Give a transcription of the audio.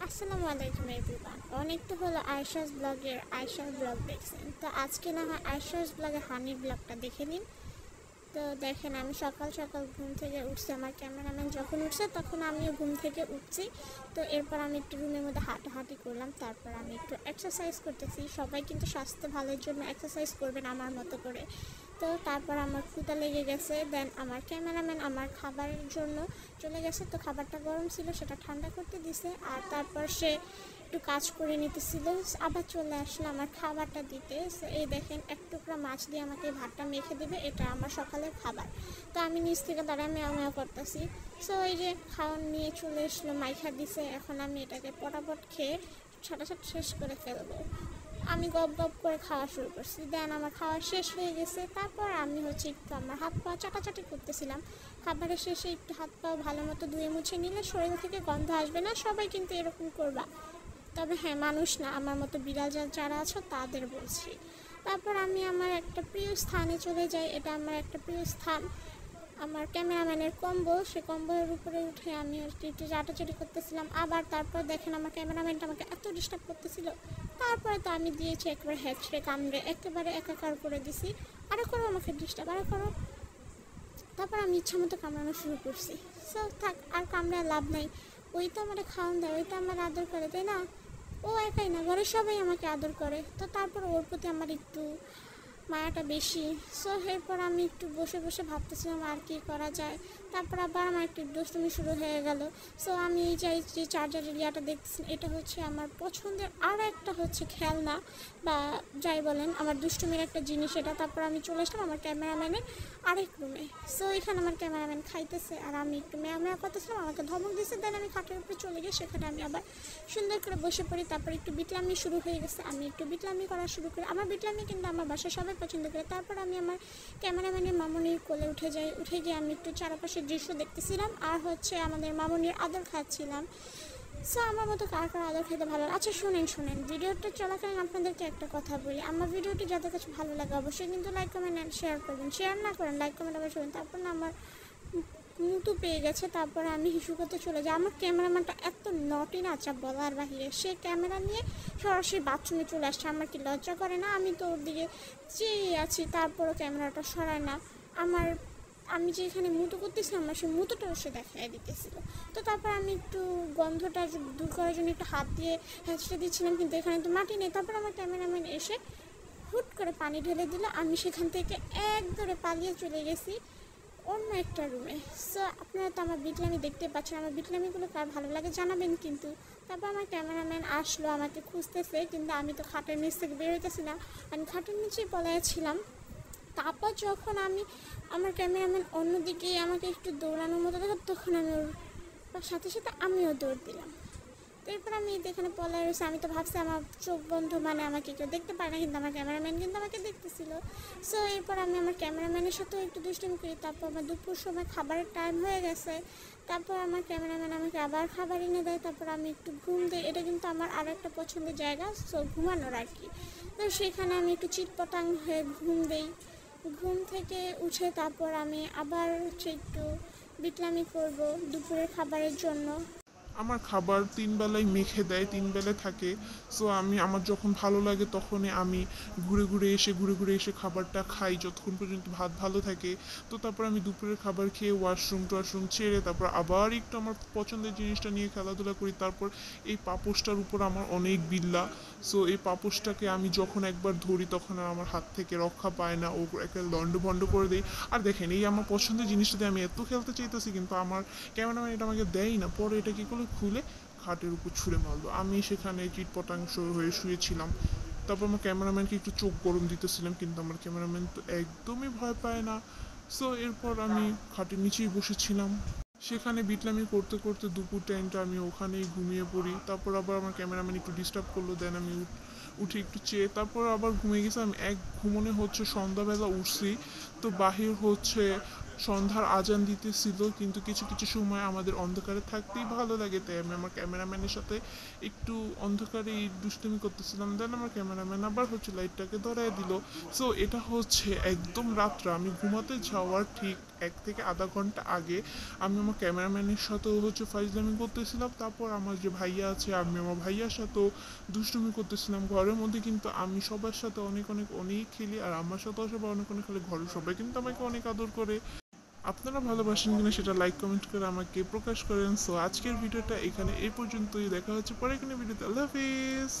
আসসালামু আলাইকুম এভরিওয়ান। অনেক তো হলো আয়শাস ব্লগের আয়শার ব্লগ দেখছেন, তো আজকে না হয় আয়শাস ব্লগের হানির ব্লগটা দেখে নিন। তো দেখেন, আমি সকাল সকাল ঘুম থেকে উঠছি, আমার ক্যামেরাম্যান যখন উঠছে তখন আমিও ঘুম থেকে উঠছি। তো এরপর আমি একটু রুমের মধ্যে হাঁটাহাঁটি করলাম, তারপর আমি একটু এক্সারসাইজ করতেছি। সবাই কিন্তু স্বাস্থ্য ভালোর জন্য এক্সারসাইজ করবেন আমার মতো করে। তো তারপর আমার ক্ষুধা লেগে গেছে, দেন আমার ক্যামেরাম্যান আমার খাবারের জন্য চলে গেছে। তো খাবারটা গরম ছিল, সেটা ঠান্ডা করতে দিছে, আর তারপর সে একটু কাজ করে নিতেছিল, আবার চলে আসলো আমার খাবারটা দিতে। সো এই দেখেন, এক টুকরা মাছ দিয়ে আমাকে ভাতটা মেখে দেবে, এটা আমার সকালের খাবার। তো আমি নিচ থেকে দাঁড়ায় মেয়া মেয়া করতেছি। সো এই যে খাওয়ান নিয়ে চলে এসলো, মাইখা দিছে, এখন আমি এটাকে পটাপট খেয়ে ছটাছট শেষ করে ফেলবো। আমি গপ গপ করে খাওয়া শুরু করছি, দেন আমার খাওয়া শেষ হয়ে গেছে। তারপর আমি একটু আমার হাত পা চাটাচাটি করতেছিলাম। খাবারের শেষে একটু হাত পা ভালো মতো ধুয়ে মুছে নিলে শরীর থেকে গন্ধ আসবে না। সবাই কিন্তু এরকম করবা, তবে হ্যাঁ, মানুষ না, আমার মতো বিড়াল যারা আছো তাদের বলছি। তারপর আমি আমার একটা প্রিয় স্থানে চলে যাই, এটা আমার একটা প্রিয় স্থান, আমার ক্যামেরাম্যানের কম্বল। সে কম্বলের উপরে উঠে আমি একটু চাটাচাটি করতেছিলাম। আবার তারপর দেখেন, আমার ক্যামেরাম্যানটা আমাকে এত ডিস্টার্ব করতেছিল, তারপরে তো আমি দিয়েছি একবারে হ্যাচড়ে কামড়ে একেবারে একাকার করে দিছি। আরও করো আমাকে ডিস্টার্ব, আরও করো। তারপর আমি ইচ্ছা মতো কামড়ানো শুরু করছি। সো থাক, আর কামড়ে লাভ নাই। ওই তো আমার খাওয়ান দেয়, ওই তো আমার আদর করে, তাই না? ও একাই না, ঘরের সবাই আমাকে আদর করে। তো তারপর ওর প্রতি আমার একটু মায়াটা বেশি। সো এরপর আমি একটু বসে বসে ভাবতেছিলাম আর কি করা যায়। তারপর আবার আমার একটু দুষ্টুমি শুরু হয়ে গেল। সো আমি এই যে চার্জারের ইয়াটা দেখতেছি, এটা হচ্ছে আমার পছন্দের আর একটা খেলনা, বা যাই বলেন, আমার দুষ্টুমির একটা জিনিস এটা। তারপর আমি চলে আসলাম আমার ক্যামেরাম্যানের আরেক রুমে। সো এখানে আমার ক্যামেরাম্যান খাইতেছে, আর আমি একটু মেয়া মেয়া করতেছিলাম, আমাকে ধমক দিচ্ছে। দেন আমি খাটের উপরে চলে গিয়ে সেখানে আমি আবার সুন্দর করে বসে পড়ি। তারপর একটু বিটলামি শুরু হয়ে গেছে, আমি একটু বিটলামি করা শুরু করি। আমার বিটলামি কিন্তু আমার বাসায় সবাই পছন্দ করে। তারপর আমি আমার ক্যামেরাম্যানের মামনির কোলে উঠে যাই, উঠে গিয়ে আমি একটু চারপাশের দৃশ্য দেখতেছিলাম, আর আমাদের মামনির আদর খাচ্ছিলাম। সো আমার মতো কার কার আদর খেতে ভালো লাগে? আচ্ছা শুনেন, ভিডিওটা চলাকালীন আপনাদেরকে একটা কথা বলি। আমার ভিডিওটি যাদের কাছে ভালো লাগে অবশ্যই কিন্তু লাইক কমেন্ট অ্যান্ড শেয়ার করবেন। শেয়ার না করেন, লাইক কমেন্ট আবার শুনুন। তারপর না আমার মুতু পেয়ে গেছে, তারপরে আমি হিসু করতে চলে যাই। আমার ক্যামেরাম্যানটা এত নটি না, যা বলার বাহিরে। সে ক্যামেরা নিয়ে সরাসরি বাথরুমে চলে আসছে। আমার কি লজ্জা করে না? আমি তো ওর দিকে চেয়ে আছি, তারপরও ক্যামেরাটা সরায় না। আমার আমি যে এখানে মুতো করতেছিলাম, আমার সেই মুতোটাও সে দেখাই দিতেছিল। তো তারপর আমি একটু গন্ধটা দূর করার জন্য একটু হাত দিয়ে হ্যাঁচড়ে দিচ্ছিলাম, কিন্তু এখানে তো মাটি নেই। তারপর আমার ক্যামেরাম্যান এসে হুট করে পানি ঢেলে দিল, আমি সেখান থেকে এক ধরে পালিয়ে চলে গেছি অন্য একটা রুমে। সো আপনারা তো আমার বিটলামি দেখতে পাচ্ছেন, আমার বিটলামিগুলো কার ভালো লাগে জানাবেন কিন্তু। তারপর আমার ক্যামেরাম্যান আসলো, আমাকে খুঁজতেছে, কিন্তু আমি তো খাটের নিচ থেকে বের হইতেছি না, আমি খাটের নিচেই পলাইছিলাম। তারপর যখন আমার ক্যামেরাম্যান অন্যদিকে আমাকে একটু দৌড়ানোর মতো দেখো, তখন আমি ওর সাথে সাথে আমিও দৌড় দিলাম। তো এরপর আমি এখানে পলায় রয়েছে। আমি তো ভাবছি আমার চোখ বন্ধ, মানে আমাকে কেউ দেখতে পারে না, কিন্তু আমার ক্যামেরাম্যান কিন্তু আমাকে দেখতেছিল। সো এরপর আমি আমার ক্যামেরাম্যানের সাথেও একটু দুষ্টুমি করি। তারপর আমার দুপুর সময় খাবারের টাইম হয়ে গেছে। তারপর আমার ক্যামেরাম্যান আমাকে আবার খাবার এনে দেয়। তারপর আমি একটু ঘুম দিই, এটা কিন্তু আমার আরও একটা পছন্দের জায়গা, সো ঘুমানোর আর কি। তো সেখানে আমি একটু চিটপটাং হয়ে ঘুম দিই। ঘুম থেকে উঠে তারপর আমি আবার একটু বিটলামি করব দুপুরের খাবারের জন্য। আমার খাবার ৩ বেলায় মেখে দেয়, ৩ বেলায় থাকে। সো আমার যখন ভালো লাগে তখনই আমি ঘুরে ঘুরে এসে খাবারটা খাই, যতক্ষণ পর্যন্ত ভাত ভালো থাকে। তো তারপর আমি দুপুরের খাবার খেয়ে ওয়াশরুম ছেড়ে তারপর আবার একটু আমার পছন্দের জিনিসটা নিয়ে খেলাধুলা করি। তারপর এই পাপোশটার উপর আমার অনেক বিল্লা। সো এই পাপোশটাকে আমি যখন একবার ধরি তখন আর আমার হাত থেকে রক্ষা পায় না, ও একটা লন্ডভন্ড করে দেয়। আর দেখেন, এই আমার পছন্দের জিনিসটাতে আমি এত খেলতে চাইতেছি, কিন্তু আমার ক্যামেরাম্যান এটা আমাকে দেয় না। পরে এটা কী করলো, খুলে খাটের উপর ছুঁড়ে মারলো। আমি সেখানে চিটপটাংশ হয়ে শুয়েছিলাম। তারপর আমার ক্যামেরাম্যানকে একটু চোখ গরম দিতেছিলাম, কিন্তু আমার ক্যামেরাম্যান তো একদমই ভয় পায় না। সো এরপর আমি খাটের নিচেই বসেছিলাম, সেখানে বিটলামি করতে করতে দুপুর টাইমটা আমি ওখানেই ঘুমিয়ে পড়ি। তারপর আবার আমার ক্যামেরাম্যান একটু ডিস্টার্ব করলো, দেন আমি উঠে একটু চেয়ে তারপর আবার ঘুমিয়ে গেছি। আমি এক ঘুমনে সন্ধ্যাবেলা উঠছি। তো বাহির হচ্ছে সন্ধ্যার আজান দিতেছিল, কিন্তু কিছু কিছু সময় আমাদের অন্ধকারে থাকতেই ভালো লাগে, তাই আমি আমার ক্যামেরাম্যানের সাথে একটু অন্ধকারে দুষ্টুমি করতেছিলাম। দেন আমার ক্যামেরাম্যান আবার হচ্ছে লাইটটাকে ধরায় দিল। সো এটা হচ্ছে একদম রাত্রে আমি ঘুমাতে যাওয়ার ঠিক 1 থেকে আধা ঘন্টা আগে আমি আমার ক্যামেরাম্যানের সাথেও হচ্ছে ফাইজলামি করতেছিলাম। তারপর আমার যে ভাইয়া আছে, আমি আমার ভাইয়ার সাথেও দুষ্টুমি করতেছিলাম ঘরের মধ্যে। কিন্তু আমি সবার সাথে অনেক অনেক অনেক খেলি, আর আমার সাথেও সবাই অনেক অনেক খেলে, ঘরের সবাই কিন্তু আমাকে অনেক আদর করে। আপনারা ভালোবাসেন কিনা সেটা লাইক কমেন্ট করে আমাকে প্রকাশ করেন। সো আজকের ভিডিওটা এখানে এই পর্যন্তই, দেখা হচ্ছে পরে কোনো ভিডিওতে। আল্লাহ হাফিজ।